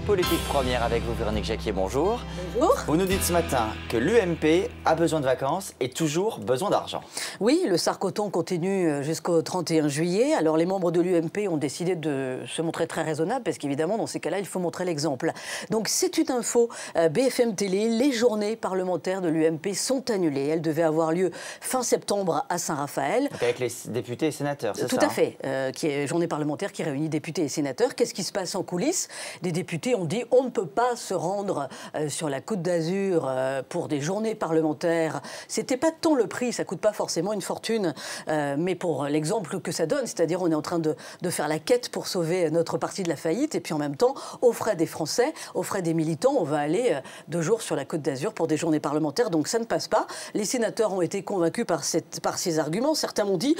Politique Première avec vous, Véronique Jacquier, bonjour. Bonjour. Vous nous dites ce matin que l'UMP a besoin de vacances et toujours besoin d'argent. Oui, le Sarcoton continue jusqu'au 31 juillet. Alors les membres de l'UMP ont décidé de se montrer très raisonnables parce qu'évidemment, dans ces cas-là, il faut montrer l'exemple. Donc c'est une info BFM Télé. Les journées parlementaires de l'UMP sont annulées. Elles devaient avoir lieu fin septembre à Saint-Raphaël. Donc avec les députés et sénateurs, c'est ça? Tout à fait. Qui est journée parlementaire qui réunit députés et sénateurs. Qu'est-ce qui se passe en coulisses? Des députés ont dit on ne peut pas se rendre sur la Côte d'Azur pour des journées parlementaires. C'était pas tant le prix, ça coûte pas forcément une fortune, mais pour l'exemple que ça donne, c'est-à-dire on est en train de faire la quête pour sauver notre parti de la faillite et puis en même temps, aux frais des Français, aux frais des militants, on va aller 2 jours sur la Côte d'Azur pour des journées parlementaires, donc ça ne passe pas. Les sénateurs ont été convaincus par ces arguments. Certains m'ont dit,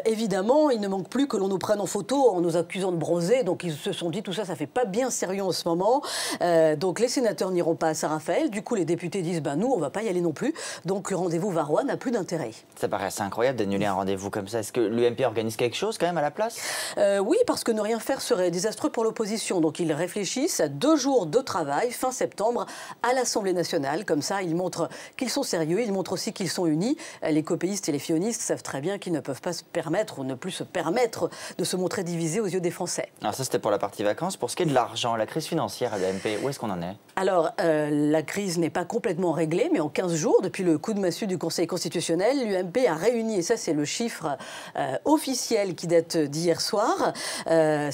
évidemment, il ne manque plus que l'on nous prenne en photo en nous accusant de bronzer, donc ils se sont dit tout ça, ça fait pas bien sérieux en ce moment. Donc les sénateurs n'iront pas à Saint-Raphaël. Du coup, les députés disent nous, on ne va pas y aller non plus. Donc le rendez-vous varois n'a plus d'intérêt. Ça paraît assez incroyable d'annuler un rendez-vous comme ça. Est-ce que l'UMP organise quelque chose quand même à la place? Oui, parce que ne rien faire serait désastreux pour l'opposition. Donc ils réfléchissent à 2 jours de travail fin septembre à l'Assemblée nationale. Comme ça, ils montrent qu'ils sont sérieux. Ils montrent aussi qu'ils sont unis. Les copéistes et les fionistes savent très bien qu'ils ne peuvent pas se permettre ou ne plus se permettre de se montrer divisés aux yeux des Français. Alors ça, c'était pour la partie vacances. Pour ce qui est de l'argent, la crise financière à l'UMP, où est-ce qu'on en est? Alors, la crise n'est pas complètement réglée, mais en 15 jours, depuis le coup de massue du Conseil constitutionnel, l'UMP a réuni, et ça c'est le chiffre officiel qui date d'hier soir, 5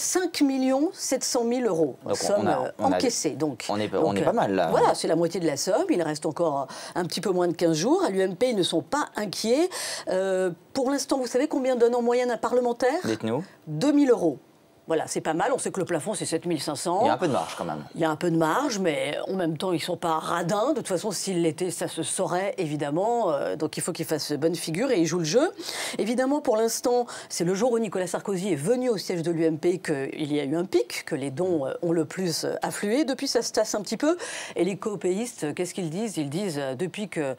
700 000 euros. Somme encaissée. Donc, on est pas mal là. Voilà, c'est la moitié de la somme. Il reste encore un petit peu moins de 15 jours. À l'UMP, ils ne sont pas inquiets. Pour l'instant, vous savez combien donne en moyenne un parlementaire? Dites-nous. 2 000 euros. Voilà, c'est pas mal. On sait que le plafond, c'est 7 500. Il y a un peu de marge quand même. Il y a un peu de marge, mais en même temps, ils ne sont pas radins. De toute façon, s'ils l'étaient, ça se saurait, évidemment. Donc, il faut qu'ils fassent bonne figure et ils jouent le jeu. Évidemment, pour l'instant, c'est le jour où Nicolas Sarkozy est venu au siège de l'UMP qu'il y a eu un pic, que les dons ont le plus afflué. Depuis, ça se tasse un petit peu. Et les copéistes, qu'est-ce qu'ils disent? Ils disent, depuis que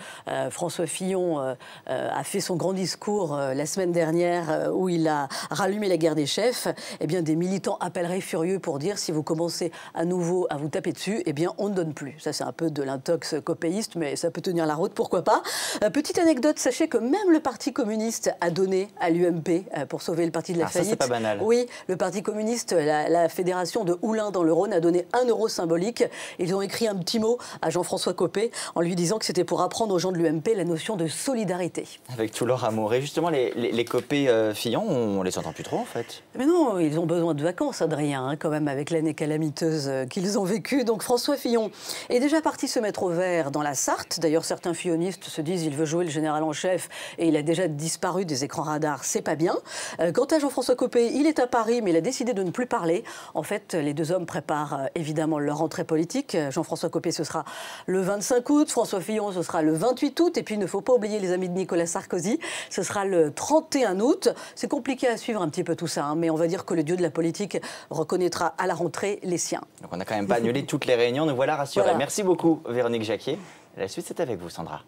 François Fillon a fait son grand discours la semaine dernière, où il a rallumé la guerre des chefs, eh bien, des militants appelleraient furieux pour dire si vous commencez à nouveau à vous taper dessus, eh bien on ne donne plus. Ça c'est un peu de l'intox copéiste, mais ça peut tenir la route, pourquoi pas. Petite anecdote, sachez que même le Parti communiste a donné à l'UMP pour sauver le parti de la faillite. Ça c'est pas banal. Oui, le Parti communiste, la fédération de Oulin dans le Rhône a donné 1 euro symbolique. Ils ont écrit un petit mot à Jean-François Copé en lui disant que c'était pour apprendre aux gens de l'UMP la notion de solidarité. Avec tout leur amour. Et justement, les Copé Fillon, on les entend plus trop en fait. Mais non, ils ont besoin de vacances, Adrien, quand même, avec l'année calamiteuse qu'ils ont vécue. Donc François Fillon est déjà parti se mettre au vert dans la Sarthe. D'ailleurs, certains fillonistes se disent il veut jouer le général en chef et il a déjà disparu des écrans radars, c'est pas bien. Quant à Jean-François Copé, il est à Paris, mais il a décidé de ne plus parler. En fait, les 2 hommes préparent évidemment leur rentrée politique. Jean-François Copé, ce sera le 25 août. François Fillon, ce sera le 28 août. Et puis, il ne faut pas oublier les amis de Nicolas Sarkozy. Ce sera le 31 août. C'est compliqué à suivre un petit peu tout ça, hein, mais on va dire que le dieu de la politique reconnaîtra à la rentrée les siens. Donc on n'a quand même pas annulé toutes les réunions, nous voilà rassurés. Voilà. Merci beaucoup Véronique Jacquier. La suite c'est avec vous Sandra.